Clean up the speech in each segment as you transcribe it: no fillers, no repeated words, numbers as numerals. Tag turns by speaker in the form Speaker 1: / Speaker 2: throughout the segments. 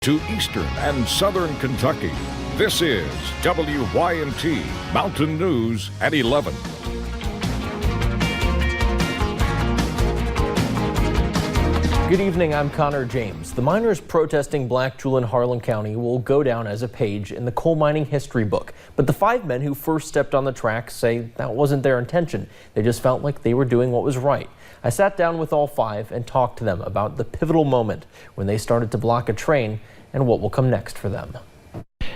Speaker 1: To eastern and southern Kentucky, this is WYMT Mountain News at 11.
Speaker 2: Good evening, I'm Connor James. The miners protesting black jewel in Harlan County will go down as a page in the coal mining history book. But the 5 men who first stepped on the tracks say that wasn't their intention. They just felt like they were doing what was right. I sat down with all 5 and talked to them about the pivotal moment when they started to block a train and what will come next for them.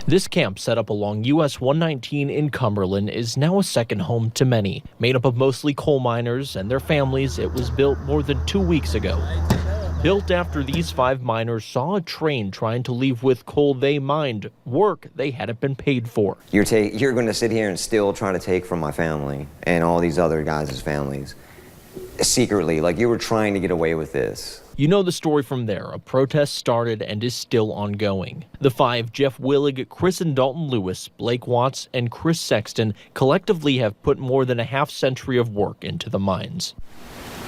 Speaker 2: This camp, set up along US 119 in Cumberland, is now a second home to many. Made up of mostly coal miners and their families, it was built more than 2 weeks ago. Built after these 5 miners saw a train trying to leave with coal they mined, work they hadn't been paid for.
Speaker 3: You're going to sit here and still trying to take from my family and all these other guys' families secretly, like you were trying to get away with this.
Speaker 2: You know the story from there. A protest started and is still ongoing. The 5, Jeff Willig, Chris and Dalton Lewis, Blake Watts, and Chris Sexton, collectively have put more than a half-century of work into the mines.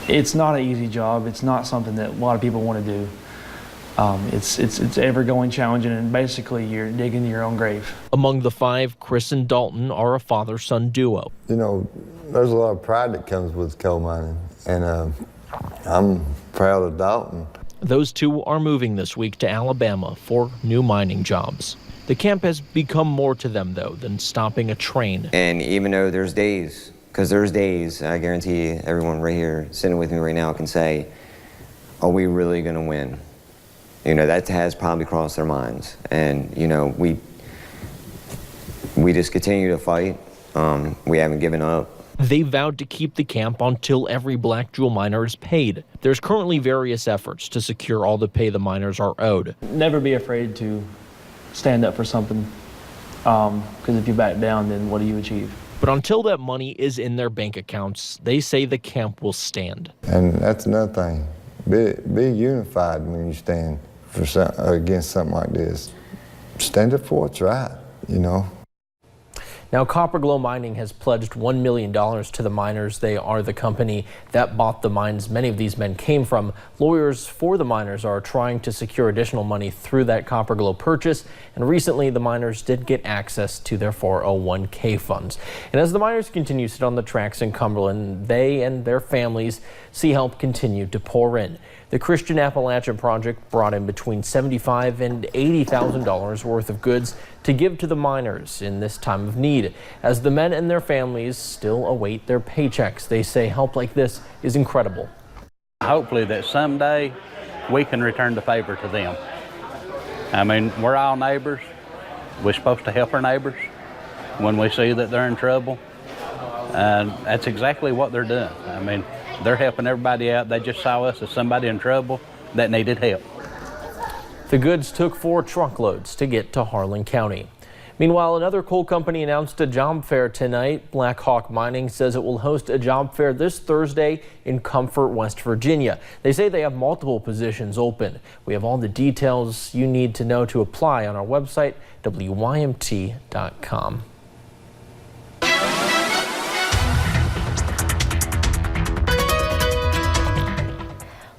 Speaker 4: It's not an easy job. It's not something that a lot of people want to do. It's ever-going challenging, and basically you're digging your own grave.
Speaker 2: Among the 5, Chris and Dalton are a father-son duo.
Speaker 5: You know, there's a lot of pride that comes with coal mining, and I'm proud of Dalton.
Speaker 2: Those 2 are moving this week to Alabama for new mining jobs. The camp has become more to them, though, than stopping a train.
Speaker 3: And even though there's days, because there's days, I guarantee everyone right here sitting with me right now can say, are we really going to win? You know, that has probably crossed their minds. And, you know, we just continue to fight. We haven't given up.
Speaker 2: They vowed to keep the camp until every black jewel miner is paid. There's currently various efforts to secure all the pay the miners are owed.
Speaker 4: Never be afraid to stand up for something, because if you back down, then what do you achieve?
Speaker 2: But until that money is in their bank accounts, they say the camp will stand.
Speaker 5: And that's another thing. Be unified when you stand for against something like this. Stand up for what's right, you know.
Speaker 2: Now, Copper Glow Mining has pledged $1 million to the miners. They are the company that bought the mines many of these men came from. Lawyers for the miners are trying to secure additional money through that Copper Glow purchase. And recently, the miners did get access to their 401k funds. And as the miners continue to sit on the tracks in Cumberland, they and their families see help continue to pour in. The Christian Appalachian Project brought in between $75,000 and $80,000 worth of goods to give to the miners in this time of need. As the men and their families still await their paychecks, they say help like this is incredible.
Speaker 6: Hopefully that someday we can return the favor to them. I mean, we're all neighbors. We're supposed to help our neighbors when we see that they're in trouble. And that's exactly what they're doing. I mean, they're helping everybody out. They just saw us as somebody in trouble that needed help.
Speaker 2: The goods took 4 truckloads to get to Harlan County. Meanwhile, another coal company announced a job fair tonight. Black Hawk Mining says it will host a job fair this Thursday in Comfort, West Virginia. They say they have multiple positions open. We have all the details you need to know to apply on our website, WYMT.com.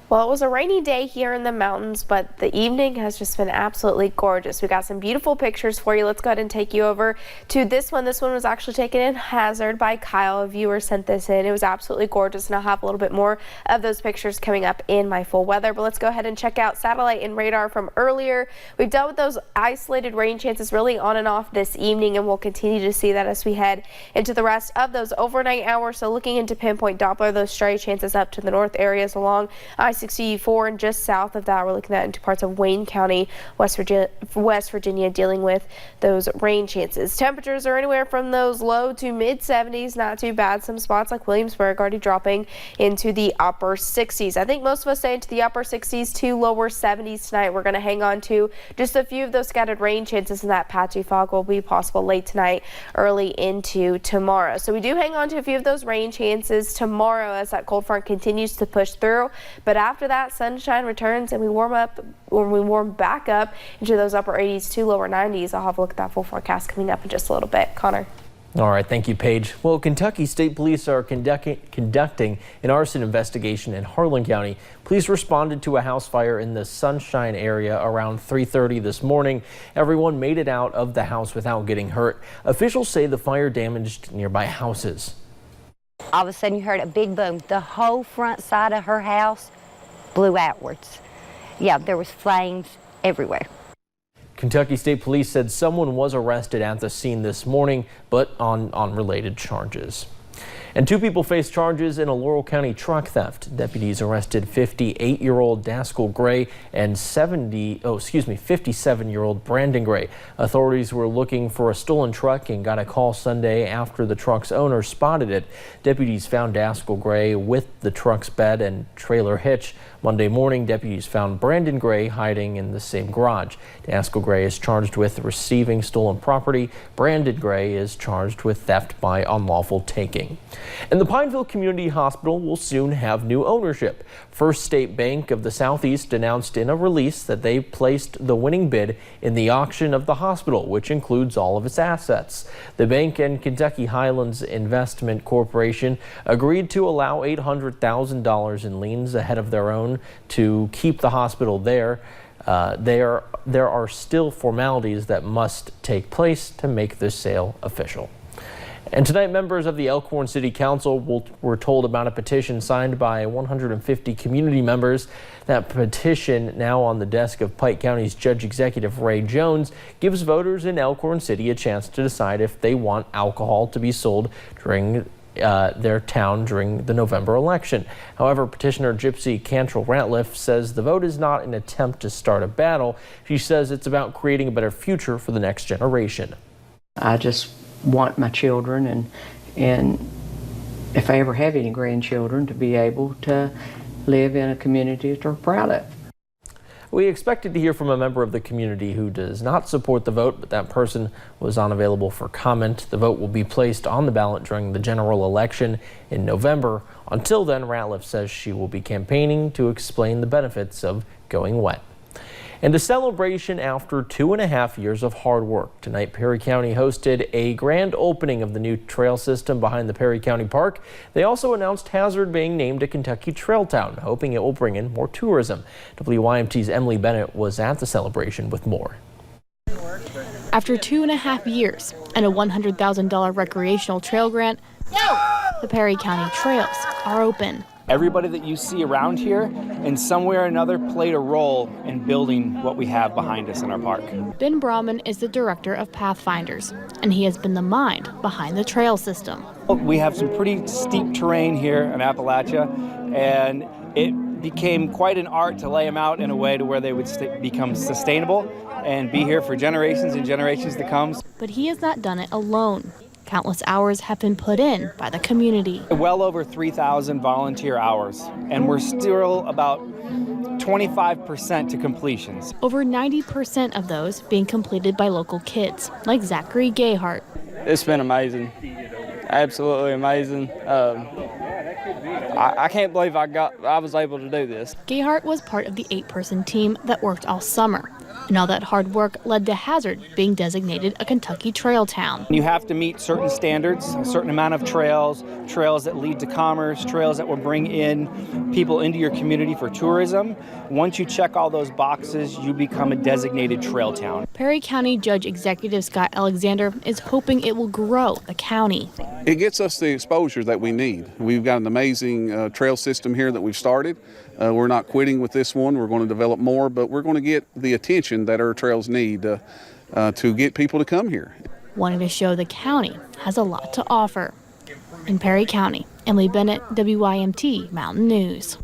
Speaker 7: Well, it was a rainy day here in the mountains, but the evening has just been absolutely gorgeous. We got some beautiful pictures for you. Let's go ahead and take you over to this one. This one was actually taken in Hazard by Kyle. A viewer sent this in. It was absolutely gorgeous, and I'll have a little bit more of those pictures coming up in my full weather. But let's go ahead and check out satellite and radar from earlier. We've dealt with those isolated rain chances really on and off this evening, and we'll continue to see that as we head into the rest of those overnight hours. So looking into pinpoint Doppler, those stray chances up to the north areas along I-64, and just south of that, we're looking at into parts of Wayne County, West Virginia, dealing with those rain chances. Temperatures are anywhere from those low to mid 70s, not too bad. Some spots like Williamsburg already dropping into the upper 60s. I think most of us stay into the upper 60s to lower 70s tonight. We're going to hang on to just a few of those scattered rain chances, and that patchy fog will be possible late tonight, early into tomorrow. So we do hang on to a few of those rain chances tomorrow as that cold front continues to push through. But after that, sunshine returns and we warm back up into those upper 80s to lower 90s. I'll have a look at that full forecast coming up in just a little bit. Connor.
Speaker 2: All right, thank you, Paige. Well, Kentucky State Police are conducting an arson investigation in Harlan County. Police responded to a house fire in the Sunshine area around 3:30 this morning. Everyone made it out of the house without getting hurt. Officials say the fire damaged nearby houses.
Speaker 8: All of a sudden you heard a big boom. The whole front side of her house blew outwards. Yeah, there was flames everywhere.
Speaker 2: Kentucky State Police said someone was arrested at the scene this morning, but on unrelated charges. And 2 people face charges in a Laurel County truck theft. Deputies arrested 58-year-old Daskell Gray and 57-year-old Brandon Gray. Authorities were looking for a stolen truck and got a call Sunday after the truck's owner spotted it. Deputies found Daskell Gray with the truck's bed and trailer hitch. Monday morning, deputies found Brandon Gray hiding in the same garage. Daskell Gray is charged with receiving stolen property. Brandon Gray is charged with theft by unlawful taking. And the Pineville Community Hospital will soon have new ownership. First State Bank of the Southeast announced in a release that they placed the winning bid in the auction of the hospital, which includes all of its assets. The bank and Kentucky Highlands Investment Corporation agreed to allow $800,000 in liens ahead of their own to keep the hospital there. There are still formalities that must take place to make this sale official. And tonight, members of the Elkhorn City Council were told about a petition signed by 150 community members. That petition, now on the desk of Pike County's Judge Executive Ray Jones, gives voters in Elkhorn City a chance to decide if they want alcohol to be sold during their town during the November election. However, petitioner Gypsy Cantrell-Ratliff says the vote is not an attempt to start a battle. She says it's about creating a better future for the next generation.
Speaker 9: I just want my children and if I ever have any grandchildren to be able to live in a community that they're proud of.
Speaker 2: We expected to hear from a member of the community who does not support the vote, but that person was unavailable for comment. The vote will be placed on the ballot during the general election in November. Until then, Ratliff says she will be campaigning to explain the benefits of going wet. And a celebration after 2.5 years of hard work. Tonight, Perry County hosted a grand opening of the new trail system behind the Perry County Park. They also announced Hazard being named a Kentucky Trail Town, hoping it will bring in more tourism. WYMT's Emily Bennett was at the celebration with more.
Speaker 10: After 2.5 years and a $100,000 recreational trail grant, the Perry County trails are open.
Speaker 11: Everybody that you see around here in some way or another played a role in building what we have behind us in our park.
Speaker 10: Ben Brahman is the director of Pathfinders, and he has been the mind behind the trail system.
Speaker 11: We have some pretty steep terrain here in Appalachia, and it became quite an art to lay them out in a way to where they would become sustainable and be here for generations and generations to come.
Speaker 10: But he has not done it alone. Countless hours have been put in by the community.
Speaker 11: Well over 3,000 volunteer hours, and we're still about 25% to completions.
Speaker 10: Over 90% of those being completed by local kids, like Zachary Gayhart.
Speaker 12: It's been amazing, absolutely amazing. I can't believe I was able to do this.
Speaker 10: Gayhart was part of the 8-person team that worked all summer. And all that hard work led to Hazard being designated a Kentucky Trail Town.
Speaker 11: You have to meet certain standards, a certain amount of trails that lead to commerce, trails that will bring in people into your community for tourism. Once you check all those boxes, you become a designated trail town.
Speaker 10: Perry County Judge Executive Scott Alexander is hoping it will grow the county.
Speaker 13: It gets us the exposure that we need. We've got an amazing trail system here that we've started. We're not quitting with this one. We're going to develop more, but we're going to get the attention that our trails need to get people to come here.
Speaker 10: Wanting to show the county has a lot to offer. In Perry County, Emily Bennett, WYMT Mountain News.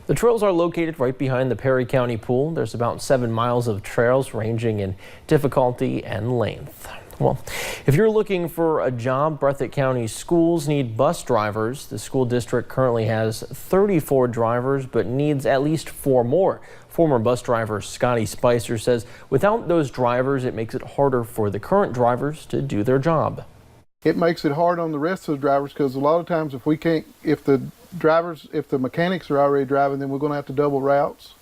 Speaker 2: The trails are located right behind the Perry County Pool. There's about 7 miles of trails ranging in difficulty and length. Well, if you're looking for a job, Breathitt County schools need bus drivers. The school district currently has 34 drivers, but needs at least 4 more. Former bus driver Scotty Spicer says without those drivers, it makes it harder for the current drivers to do their job.
Speaker 14: It makes it hard on the rest of the drivers because a lot of times if the mechanics are already driving, then we're going to have to double routes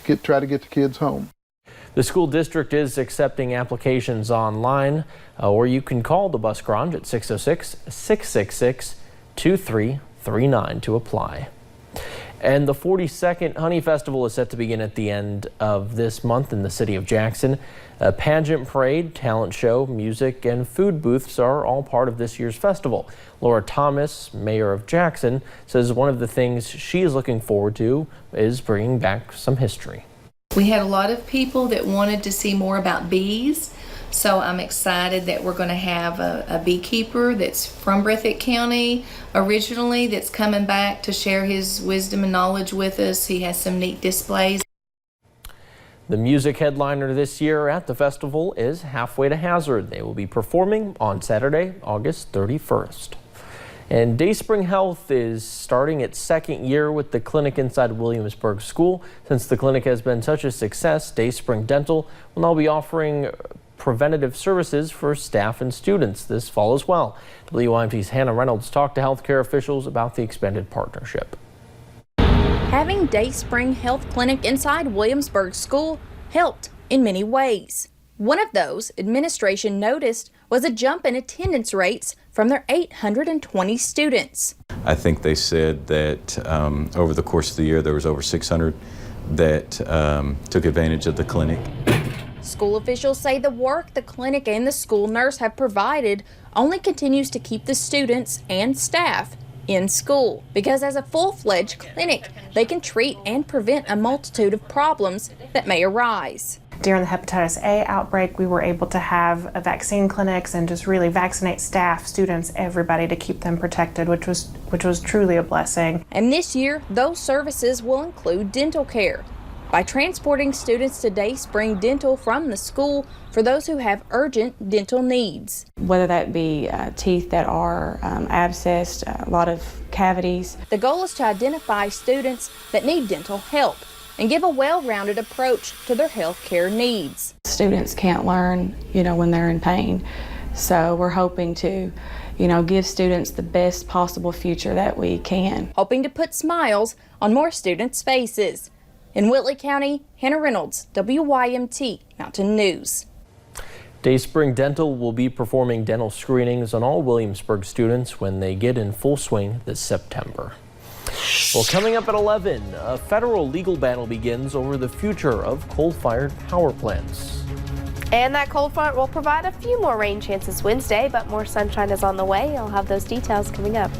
Speaker 14: to try to get the kids home.
Speaker 2: The school district is accepting applications online, or you can call the bus garage at 606-666-2339 to apply. And the 42nd Honey Festival is set to begin at the end of this month in the city of Jackson. A pageant parade, talent show, music, and food booths are all part of this year's festival. Laura Thomas, mayor of Jackson, says one of the things she is looking forward to is bringing back some history.
Speaker 15: We had a lot of people that wanted to see more about bees, so I'm excited that we're going to have a beekeeper that's from Breathitt County originally that's coming back to share his wisdom and knowledge with us. He has some neat displays.
Speaker 2: The music headliner this year at the festival is Halfway to Hazard. They will be performing on Saturday, August 31st. And Dayspring Health is starting its second year with the clinic inside Williamsburg School. Since the clinic has been such a success, Dayspring Dental will now be offering preventative services for staff and students this fall as well. WYMT's Hannah Reynolds talked to healthcare officials about the expanded partnership.
Speaker 16: Having Dayspring Health Clinic inside Williamsburg School helped in many ways. One of those administration noticed was a jump in attendance rates from their 820 students.
Speaker 17: I think they said that over the course of the year there was over 600 that took advantage of the clinic.
Speaker 16: School officials say the work the clinic and the school nurse have provided only continues to keep the students and staff in school, because as a full-fledged clinic, they can treat and prevent a multitude of problems that may arise.
Speaker 18: During the hepatitis A outbreak, we were able to have vaccine clinics and just really vaccinate staff, students, everybody to keep them protected, which was truly a blessing.
Speaker 16: And this year, those services will include dental care by transporting students to Dayspring Dental from the school for those who have urgent dental needs.
Speaker 19: Whether that be teeth that are abscessed, a lot of cavities.
Speaker 16: The goal is to identify students that need dental help and give a well-rounded approach to their health care needs.
Speaker 19: Students can't learn, when they're in pain. So we're hoping to, give students the best possible future that we can.
Speaker 16: Hoping to put smiles on more students' faces. In Whitley County, Hannah Reynolds, WYMT Mountain News.
Speaker 2: Dayspring Dental will be performing dental screenings on all Williamsburg students when they get in full swing this September. Well, coming up at 11, a federal legal battle begins over the future of coal-fired power plants.
Speaker 7: And that cold front will provide a few more rain chances Wednesday, but more sunshine is on the way. I'll have those details coming up.